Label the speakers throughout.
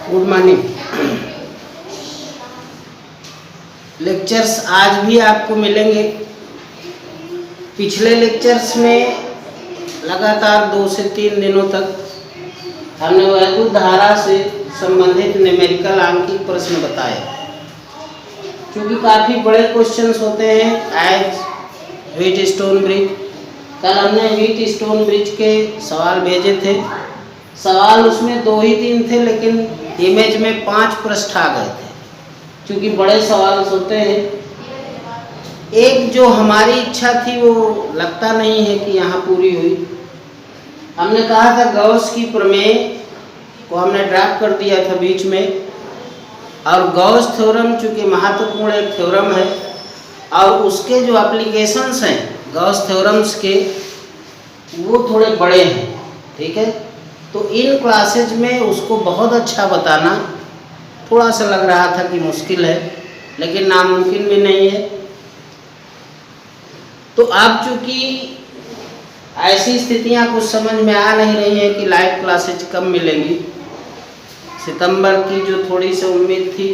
Speaker 1: Good morning. Lectures आज भी आपको मिलेंगे। पिछले लेक्चर्स में लगातार 2 से 3 दिनों तक हमने वैद्युत धारा से संबंधित न्यूमेरिकल आंकिक प्रश्न बताए। क्योंकि काफ़ी बड़े क्वेश्चंस होते हैं एज व्हीटस्टोन ब्रिज। कल हमने व्हीटस्टोन ब्रिज के सवाल भेजे थे। सवाल उसमें 2 ही 3 थे, लेकिन इमेज में 5 पृष्ठ आ गए थे क्योंकि बड़े सवाल होते हैं। एक जो हमारी इच्छा थी वो लगता नहीं है कि यहाँ पूरी हुई। हमने कहा था गॉस की प्रमेय को हमने ड्रॉप कर दिया था बीच में, और गॉस थ्योरम चूँकि महत्वपूर्ण एक थ्योरम है और उसके जो एप्लीकेशंस हैं गॉस थ्योरम्स के वो थोड़े बड़े हैं, ठीक है। तो इन क्लासेज में उसको बहुत अच्छा बताना थोड़ा सा लग रहा था कि मुश्किल है, लेकिन नामुमकिन भी नहीं है। तो अब चूँकि ऐसी स्थितियां कुछ समझ में आ नहीं रही हैं कि लाइव क्लासेज कब मिलेंगी। सितंबर की जो थोड़ी सी उम्मीद थी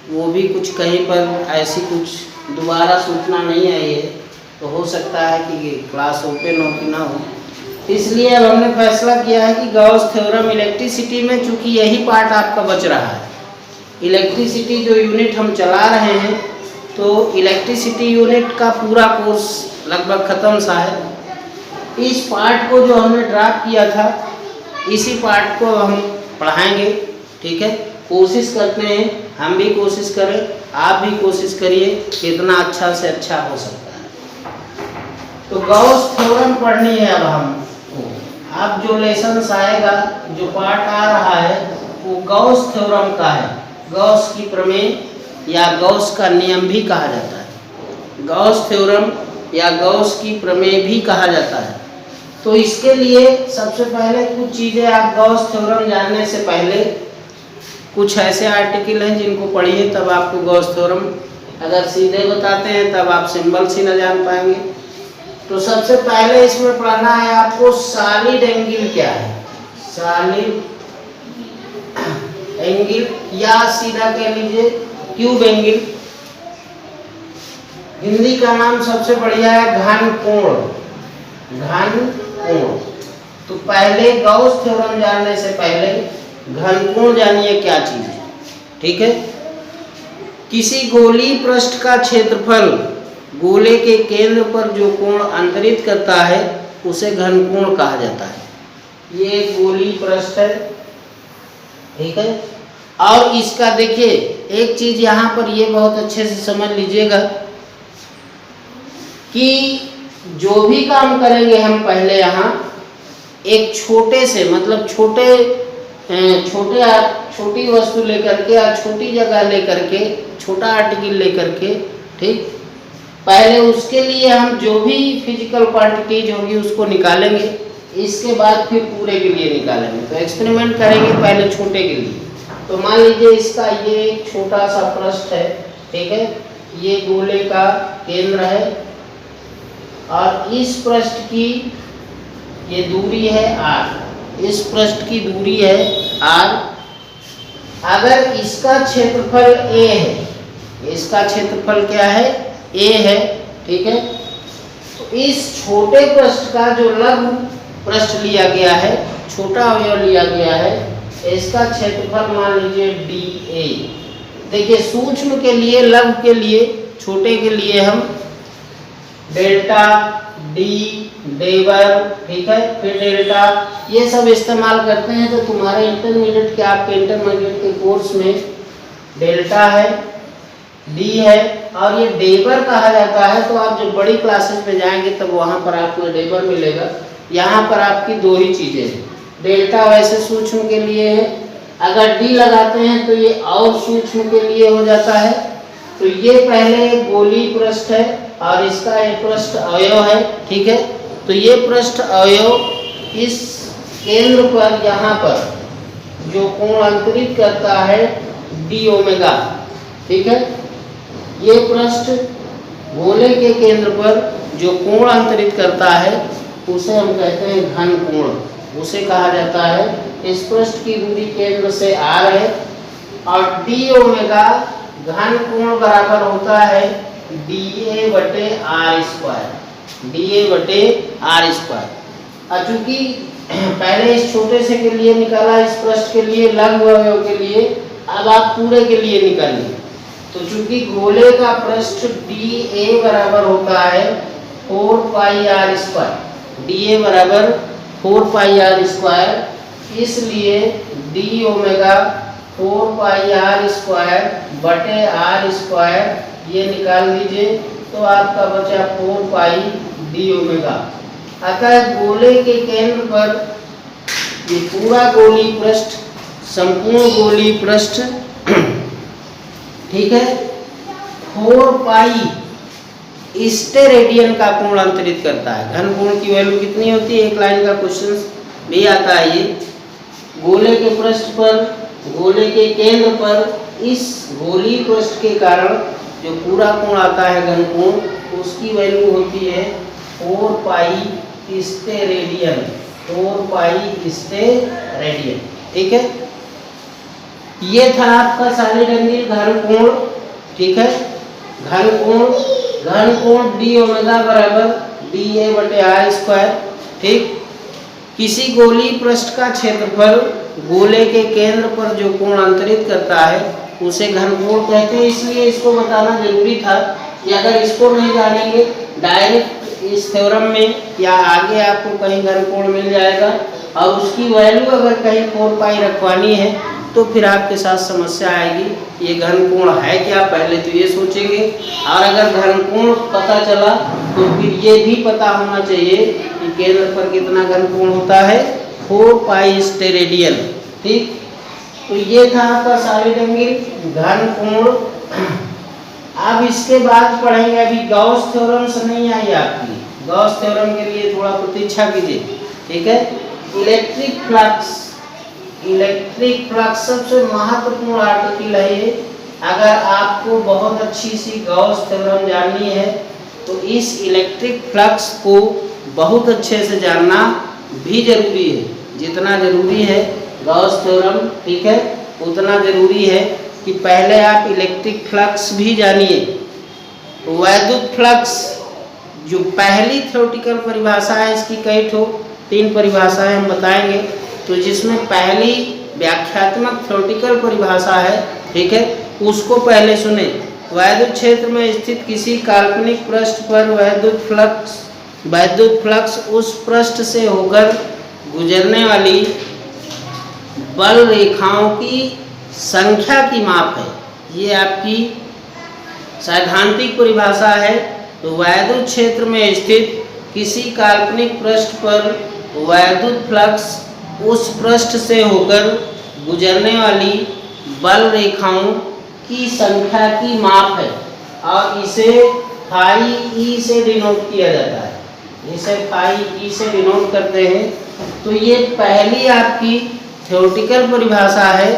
Speaker 1: वो भी कुछ कहीं पर ऐसी कुछ दोबारा सूचना नहीं आई है, तो हो सकता है कि क्लास ओपन हो कि ना हो। इसलिए अब हमने फैसला किया है कि गॉस थ्योरम इलेक्ट्रिसिटी में, चूँकि यही पार्ट आपका बच रहा है, इलेक्ट्रिसिटी जो यूनिट हम चला रहे हैं, तो इलेक्ट्रिसिटी यूनिट का पूरा कोर्स लगभग ख़त्म सा है। इस पार्ट को जो हमने ड्रॉप किया था इसी पार्ट को हम पढ़ाएंगे, ठीक है। कोशिश करते हैं, हम भी कोशिश करें, आप भी कोशिश करिए कितना अच्छा से अच्छा हो सकता है। तो गॉस थ्योरम पढ़नी है अब हमको। अब जो लेसन्स आएगा, जो पार्ट आ रहा है वो गॉस थ्योरम का है। गॉस की प्रमेय या गॉस का नियम भी कहा जाता है, गॉस थ्योरम या गॉस की प्रमेय भी कहा जाता है। तो इसके लिए सबसे पहले कुछ चीज़ें, आप गॉस थ्योरम जानने से पहले कुछ ऐसे आर्टिकल हैं जिनको पढ़िए, तब आपको गॉस थ्योरम अगर सीधे बताते हैं तब आप सिंबल्स ही न जान पाएंगे। तो सबसे पहले इसमें पढ़ना है आपको सॉलिड एंगल क्या है। सॉलिड एंगल या सीधा कह लीजिए क्यूब एंगल। हिंदी का नाम सबसे बढ़िया है घन कोण। घन कोण। तो पहले गॉस थ्योरम जानने से पहले घन कोण जानिए क्या चीज है, ठीक है। किसी गोलीय पृष्ठ का क्षेत्रफल गोले के केंद्र पर जो कोण अंतरित करता है उसे घन कोण कहा जाता है। ये गोलीय पृष्ठ है, ठीक है। और इसका देखिए एक चीज यहाँ पर ये बहुत अच्छे से समझ लीजिएगा कि जो भी काम करेंगे हम पहले यहाँ एक छोटे से, मतलब छोटी वस्तु लेकर के या छोटी जगह लेकर के, छोटा आर्टिकल लेकर के, ठीक। पहले उसके लिए हम जो भी फिजिकल क्वांटिटीज होगी उसको निकालेंगे, इसके बाद फिर पूरे के लिए निकालेंगे। तो एक्सपेरिमेंट करेंगे पहले छोटे के लिए। तो मान लीजिए इसका ये एक छोटा सा पृष्ठ है, ठीक है। ये गोले का केंद्र है और इस पृष्ठ की ये दूरी है r, इस पृष्ठ की दूरी है r। अगर इसका क्षेत्रफल a है, इसका क्षेत्रफल क्या है, a है, ठीक है। तो इस छोटे पृष्ठ का जो लघु पृष्ठ लिया गया है, छोटा अवयव लिया गया है, इसका क्षेत्रफल मान लीजिए dA। देखिए सूक्ष्म के लिए, लघु के लिए, छोटे के लिए हम डेल्टा डी, डेबर, ठीक है, फिर डेल्टा, ये सब इस्तेमाल करते हैं। तो तुम्हारे इंटरमीडिएट के, आपके इंटरमीडिएट के कोर्स में डेल्टा है, डी है और ये डेबर कहा जाता है। तो आप जब बड़ी क्लासेस में जाएंगे तब वहाँ पर आपको डेबर मिलेगा। यहाँ पर आपकी 2 ही चीज़ें हैं। डेल्टा वैसे सूक्ष्म के लिए है, अगर डी लगाते हैं तो ये और सूक्ष्म के लिए हो जाता है। तो ये पहले एक गोलीय पृष्ठ है और इसका एक पृष्ठ अवयव है, ठीक है। तो ये पृष्ठ अवयव इस केंद्र पर यहाँ पर जो कोण अंतरित करता है डी ओमेगा, ठीक है। ये पृष्ठ गोले के केंद्र पर जो कोण अंतरित करता है उसे हम कहते हैं घन कोण, उसे कहा जाता है। इस पृष्ठ की दूरी केंद्र से r है और डी ओमेगा घन कोण बराबर होता है DA बटे आर स्क्वायर, DA बटे आर स्क्वायर। और चूंकि पहले इस छोटे से के लिए निकाला, इस पृष्ठ के लिए, लघु अवयव के लिए, अब आप पूरे के लिए निकालिए। तो चूंकि गोले का पृष्ठ DA बराबर होता है 4 पाई आर स्क्वायर, DA बराबर 4 पाई आर स्क्वायर, इसलिए D omega 4 pi R square बटे आर स्क्वायर ये निकाल लीजिए, तो आपका बचा 4 पाई डी ओमेगा। अतः गोले के केंद्र पर ये पूरा गोली पृष्ठ, संपूर्ण गोली पृष्ठ, ठीक है, 4 पाई स्टेरेडियन का कोण अंतरित करता है। घन कोण की वैल्यू कितनी होती है, एक लाइन का क्वेश्चन भी आता है। ये गोले के पृष्ठ पर, गोले के केंद्र पर इस गोली पृष्ठ के कारण जो पूरा कोण आता है घन कोण, उसकी वैल्यू होती है 4 पाई स्टेरेडियन, 4 पाई स्टेरेडियन। ठीक है, ये था आपका सॉलिड एंगल घन कोण। ठीक है, घन कोण डी ओमेगा बराबर DA बटे आर स्क्वायर। ठीक, किसी गोली पृष्ठ का क्षेत्रफल गोले के केंद्र पर जो कोण अंतरित करता है उसे घन कोण कहते हैं, इसलिए इसको बताना जरूरी था। या अगर इसको नहीं जानेंगे, डायरेक्ट इस थ्योरम में या आगे आपको कहीं घन कोण मिल जाएगा और उसकी वैल्यू अगर कहीं 4 पाई रखवानी है तो फिर आपके साथ समस्या आएगी। ये घन कोण है क्या, पहले तो ये सोचेंगे, और अगर घन कोण पता चला तो फिर ये भी पता होना चाहिए कि केंद्र पर कितना घन कोण होता है, 4 पाई स्टेरेडियन। ठीक, तो ये था आपका सॉलिड एंगल घन कोण। अब इसके बाद पढ़ेंगे, अभी गॉस थ्योरम से नहीं आई आपकी, गॉस थ्योरम के लिए थोड़ा प्रतीक्षा कीजिए। ठीक है, इलेक्ट्रिक फ्लक्स, इलेक्ट्रिक फ्लक्स सबसे महत्वपूर्ण आर्टिकल है ये। अगर आपको बहुत अच्छी सी गॉस थ्योरम जाननी है तो इस इलेक्ट्रिक फ्लक्स को बहुत अच्छे से जानना भी जरूरी है। जितना जरूरी है गॉस थ्योरम, ठीक है, उतना जरूरी है कि पहले आप इलेक्ट्रिक फ्लक्स भी जानिए। वैद्युत फ्लक्स जो पहली थ्योरेटिकल परिभाषा है, इसकी कई 3 परिभाषाएं हम बताएंगे। तो जिसमें पहली व्याख्यात्मक थ्योरेटिकल परिभाषा है, ठीक है, उसको पहले सुने। वैद्युत क्षेत्र में स्थित किसी काल्पनिक पृष्ठ पर वैद्युत फ्लक्स उस पृष्ठ से होकर गुजरने वाली बल रेखाओं की संख्या की माप है। ये आपकी सैद्धांतिक परिभाषा है। तो वैद्युत क्षेत्र में स्थित किसी काल्पनिक पृष्ठ पर वैद्युत फ्लक्स उस पृष्ठ से होकर गुजरने वाली बल रेखाओं की संख्या की माप है और इसे फाई ई से डिनोट किया जाता है, इसे फाई ई से डिनोट करते हैं। तो ये पहली आपकी थ्योरेटिकल परिभाषा है।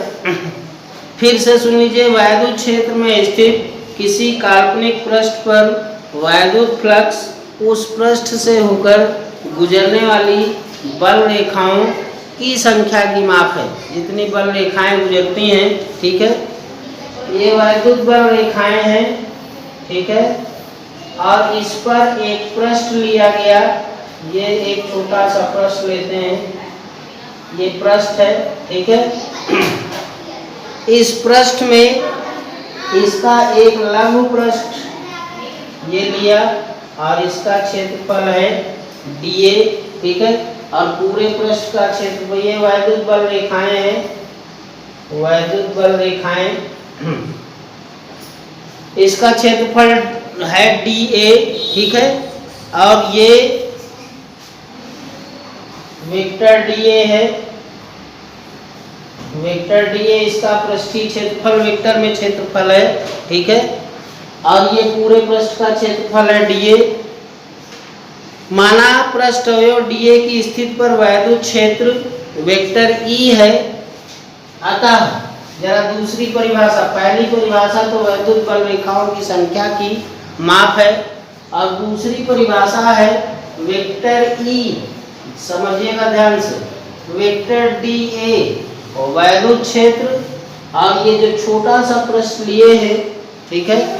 Speaker 1: फिर से सुन लीजिए, वैद्युत क्षेत्र में स्थित किसी काल्पनिक पृष्ठ पर वैद्युत फ्लक्स उस पृष्ठ से होकर गुजरने वाली बल रेखाओं की संख्या की माप है। जितनी बल रेखाएं गुजरती हैं, ठीक है, ये वैद्युत बल रेखाएं हैं, ठीक है, और इस पर एक पृष्ठ लिया गया। ये एक छोटा सा पृष्ठ लेते हैं, ये पृष्ठ है, ठीक है। इस पृष्ठ में इसका एक लघु पृष्ठ ये लिया और इसका क्षेत्रफल है DA, ठीक है, और पूरे पृष्ठ का क्षेत्रफल, ये वैद्युत बल रेखाएं हैं, वैद्युत बल रेखाएं, इसका क्षेत्रफल है DA, ठीक है, और ये वेक्टर DA है, वेक्टर DA इसका पृष्ठीय क्षेत्रफल, वेक्टर में क्षेत्रफल है, ठीक है, और ये पूरे पृष्ठ का क्षेत्रफल है DA। माना पृष्ठ अवयव DA की स्थिति पर वैद्युत क्षेत्र वेक्टर E है। अतः जरा दूसरी परिभाषा, पहली परिभाषा तो वैद्युत बल रेखाओं की संख्या की माप है और दूसरी परिभाषा है वेक्टर E, समझिएगा ध्यान से, वेक्टर DA और वैद्युत क्षेत्र और ये जो छोटा सा पृष्ठ लिए हैं, ठीक है,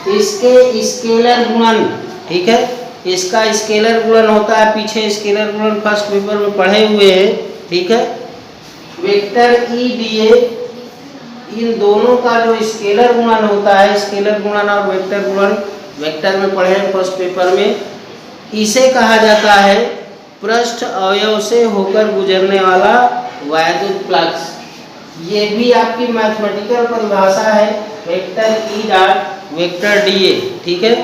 Speaker 1: इसके स्केलर गुणन, ठीक है, इसका स्केलर गुणन होता है, पीछे स्केलर गुणन फर्स्ट पेपर में पढ़े हुए हैं, ठीक है। वेक्टर ई डीए, इन दोनों का जो स्केलर गुणन होता है, स्केलर गुणन और वेक्टर गुणन वेक्टर में पढ़े हैं फर्स्ट पेपर में, इसे कहा जाता है पृष्ठ अवयव से होकर गुजरने वाला वैद्युत फ्लक्स। ये भी आपकी मैथमेटिकल परिभाषा है, vector E dot vector DA, ठीक है।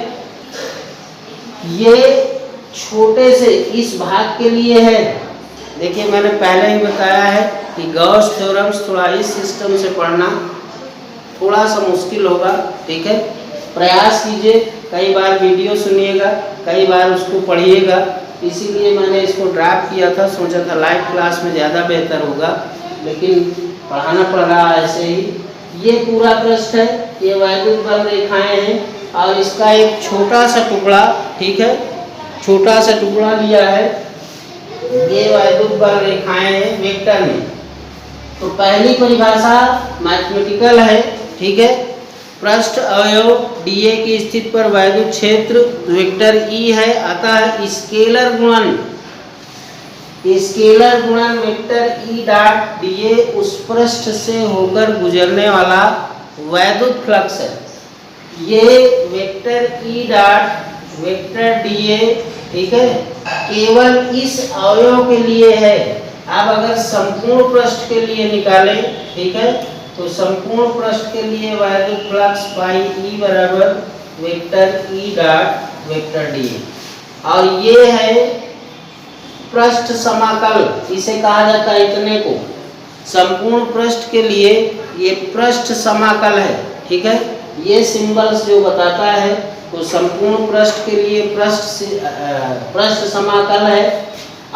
Speaker 1: ये छोटे से इस भाग के लिए है। देखिए मैंने पहले ही बताया है कि गॉस थ्योरम्स थोड़ा इस सिस्टम से पढ़ना थोड़ा सा मुश्किल होगा, ठीक है। प्रयास कीजिए, कई बार वीडियो सुनिएगा, कई बार उसको पढ़िएगा, इसीलिए मैंने इसको ड्रॉप किया था, सोचा था लाइव क्लास में ज़्यादा बेहतर होगा, लेकिन पढ़ाना पड़ रहा ऐसे ही। ये पूरा पृष्ठ है, ये वैद्युत बल रेखाएं हैं और इसका एक छोटा सा टुकड़ा, ठीक है, छोटा सा टुकड़ा लिया है, ये वैद्युत बल रेखाएं हैं वेक्टर में। तो पहली परिभाषा मैथमेटिकल है, ठीक है। पृष्ठ अवयव डीए की स्थिति पर वैद्युत क्षेत्र वेक्टर ई है, अतः स्केलर गुणन वेक्टर ई डॉट डीए उस पृष्ठ से होकर गुजरने वाला वैद्युत फ्लक्स है। ये vector E dot vector DA, ठीक है, केवल इस अवयव के लिए है। अब अगर संपूर्ण पृष्ठ के लिए निकालें, ठीक है, तो संपूर्ण पृष्ठ के लिए वैद्युत फ्लक्स पाई ई बराबर vector E dot vector DA. और ये है पृष्ठ समाकल, इसे कहा जाता है इतने को। संपूर्ण पृष्ठ के लिए ये पृष्ठ समाकल है, ठीक है। ये सिंबल्स जो बताता है तो संपूर्ण पृष्ठ के लिए पृष्ठ समाकल है।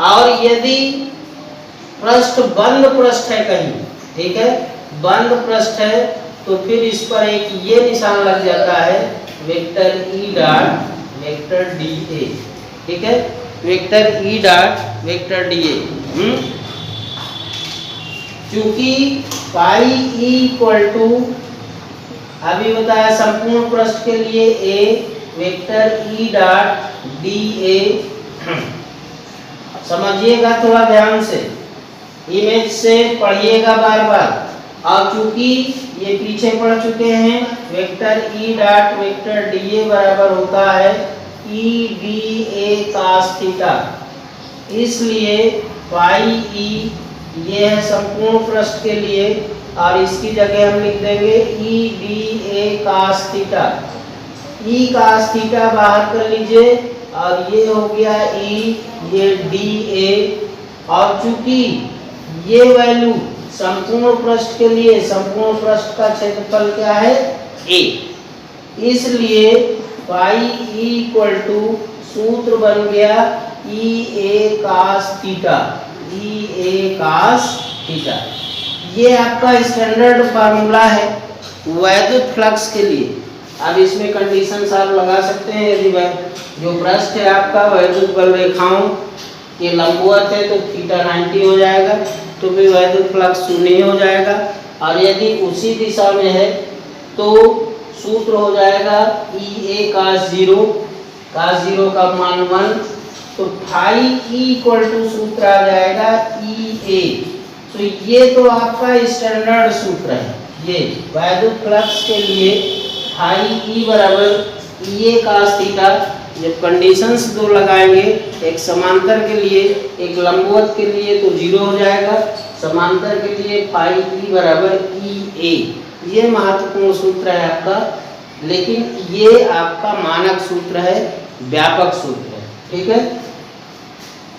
Speaker 1: और यदि पृष्ठ बंद पृष्ठ है कहीं, ठीक है, बंद पृष्ठ है, तो फिर इस पर एक ये निशान लग जाता है vector E dot vector DA, ठीक है, vector E dot vector DA. चूंकि पाई ई इक्वल टू, अभी बताया संपूर्ण पृष्ठ के लिए ए वेक्टर ई डॉट डीए। समझिएगा थोड़ा ध्यान से, इमेज से पढ़िएगा बार बार। और चूंकि ये पीछे पढ़ चुके हैं, vector E dot vector DA बराबर होता है ई बी ए cos थीटा, इसलिए पाई ई ये है संपूर्ण पृष्ठ के लिए, और इसकी जगह हम लिख देंगे ई बी ए cos थीटा। ई cos थीटा बाहर कर लीजिए और ये हो गया ई, ये डी ए। और चूंकि ये वैल्यू संपूर्ण पृष्ठ के लिए, संपूर्ण पृष्ठ का क्षेत्रफल क्या है ए, इसलिए पाई ई इक्वल टू सूत्र बन गया ई ए cos थीटा, ई ए cos थीटा। ये आपका स्टैंडर्ड फार्मूला है वैद्युत फ्लक्स के लिए। अब इसमें कंडीशंस आप लगा सकते हैं, यदि जो पृष्ठ है आपका वैद्युत बल रेखाओं के लंबवत है तो थीटा 90 हो जाएगा, तो भी वैद्युत फ्लक्स 0 हो जाएगा। और यदि उसी दिशा में है तो सूत्र हो जाएगा ई ए cos 0 का मान 1, तो फाई ई इक्वल टू सूत्र आ जाएगा ई ए। तो ये तो आपका स्टैंडर्ड सूत्र है, ये वैद्युत फ्लक्स के लिए फाई ई बराबर ई ए cos थीटा। जब कंडीशंस दो लगाएंगे, एक समांतर के लिए एक लंबवत के लिए, तो 0 हो जाएगा, समांतर के लिए फाई ई बराबर ई ए। ये महत्वपूर्ण सूत्र है आपका, लेकिन ये आपका मानक सूत्र है, व्यापक सूत्र है, ठीक है।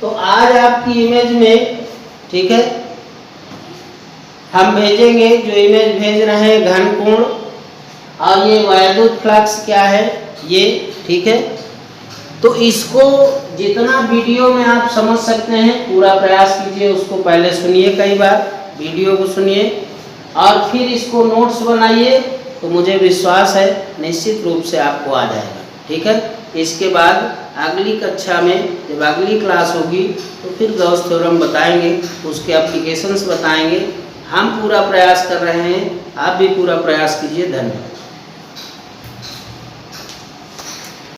Speaker 1: तो आज आपकी इमेज में, ठीक है, हम भेजेंगे, जो इमेज भेज रहे हैं घन कोण, और ये वैद्युत फ्लक्स क्या है ये, ठीक है। तो इसको जितना वीडियो में आप समझ सकते हैं पूरा प्रयास कीजिए, उसको पहले सुनिए, कई बार वीडियो को सुनिए और फिर इसको नोट्स बनाइए, तो मुझे विश्वास है निश्चित रूप से आपको आ जाएगा, ठीक है। इसके बाद अगली कक्षा में जब अगली क्लास होगी तो फिर गॉस थ्योरम बताएंगे, उसके एप्लीकेशंस बताएंगे, हम पूरा प्रयास कर रहे हैं, आप भी पूरा प्रयास कीजिए। धन्यवाद।